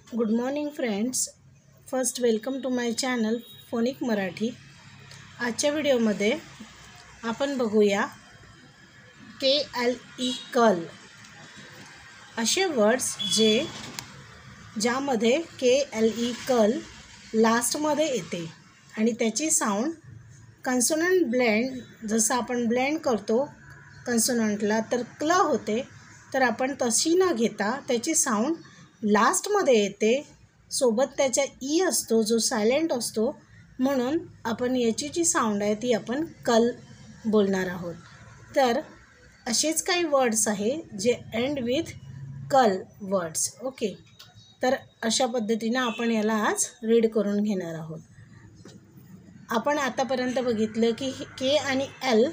Good morning friends. First welcome to my channel phonic Marathi. आजच्या व्हिडिओमध्ये आपण बघूया KLE कल असे वर्ड्स ज्यामध्ये KLE कल लास्टमध्ये येते आणि त्याची साऊंड कन्सोनंट ब्लेंड, जसं आपण ब्लेंड करतो कन्सोनंटला तर क्ल होते, तर आपण तशी न घेता त्याची साऊंड लास्टमध्ये येते. सोबत त्याच्या ई असतो जो सायलेंट असतो, म्हणून आपण याची जी साऊंड आहे ती आपण कल बोलणार आहोत. तर असेच काही वर्ड्स आहे जे एंड विथ कल वर्ड्स. ओके, तर अशा पद्धतीने आपण याला आज रीड करून घेणार आहोत. आपण आतापर्यंत बघितलं की के आणि एल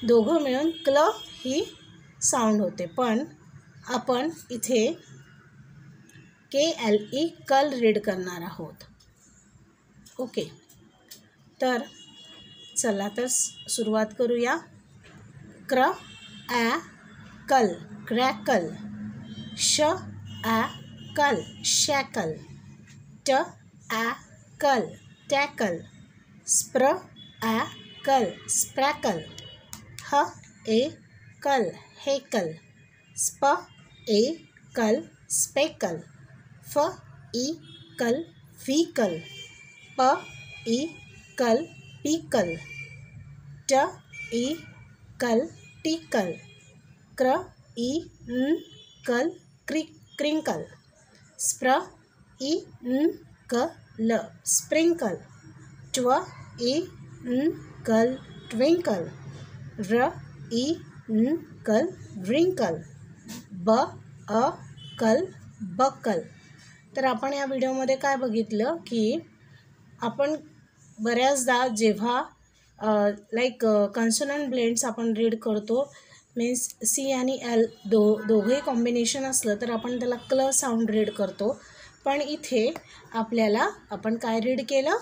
दोघं मिळून क्ल ही साऊंड होते, पण आपण इथे KLE कल रीड करणार आहोत. ओके, तर चला तर सुरुवात करूया. क्र ॲ कल क्रॅकल, श ॲ कल शॅकल, ट ॲ कल टॅकल, स्प्र ॲ कल स्प्रॅकल, ह ए कल हेकल, स्प ए कल स्पेकल, फ ई कल फीकल, प ई कल पीकल, ट ई कल टीकल, क्र ई न कल क्रिंकल, स्प्र ई न कल स्प्रिंकल, ट्व ई न कल ट्विंकल, र ई न कल व्रिंकल, ब अ कल बकल. तर आपण या व्हिडिओमध्ये काय बघितलं की आपण बऱ्याचदा जेव्हा कन्सोनंट ब्लेंड्स आपण रीड करतो, मीन्स सी आणि एल दोघंही कॉम्बिनेशन असलं तर आपण त्याला क्ल साऊंड रीड करतो. पण इथे आपण काय रीड केलं?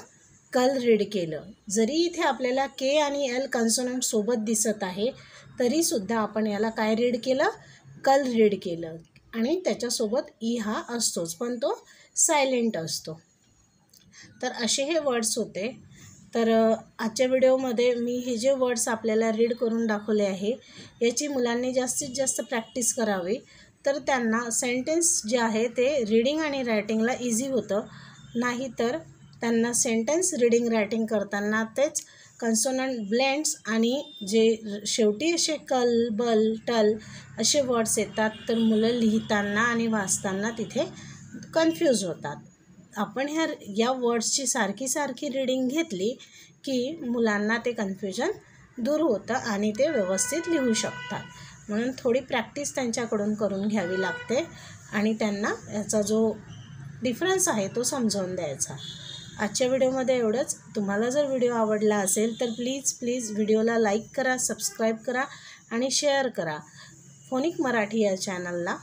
कल रीड केलं. जरी इथे आपल्याला के आणि एल कन्सोनंट सोबत दिसत आहे तरीसुद्धा आपण याला काय रीड केलं? कल रीड केलं. आणि त्याच्यासोबत ई हा असतोच, पण तो सायलेंट असतो. तर असे हे वर्ड्स होते. तर आजच्या व्हिडिओमध्ये मी हे जे वर्ड्स आपल्याला रीड करून दाखवले आहे याची मुलांनी जास्तीत जास्त प्रॅक्टिस करावी, तर त्यांना सेंटेन्स जे आहे ते रीडिंग आणि रायटिंगला इझी होतं. नाही तर त्यांना सेंटेन्स रीडिंग रायटिंग करताना तेच कन्सोनंट ब्लेंड्स आणि जे शेवटी असे कल बल टल असे वर्ड्स येतात, तर मुलं लिहिताना आणि वाचताना तिथे कन्फ्यूज होतात. आपण या वर्ड्सची सारखी रीडिंग घेतली की मुलांना ते कन्फ्युजन दूर होतं आणि ते व्यवस्थित लिहू शकतात. म्हणून थोडी प्रॅक्टिस त्यांच्याकडून करून घ्यावी लागते आणि त्यांना याचा जो डिफरन्स आहे तो समजावून द्यायचा. आजच्या व्हिडिओमध्ये एवढंच. तुम्हाला जर व्हिडिओ आवडला असेल तर प्लीज व्हिडिओला लाईक करा, सबस्क्राईब करा आणि शेअर करा फोनिक मराठी या चॅनलला.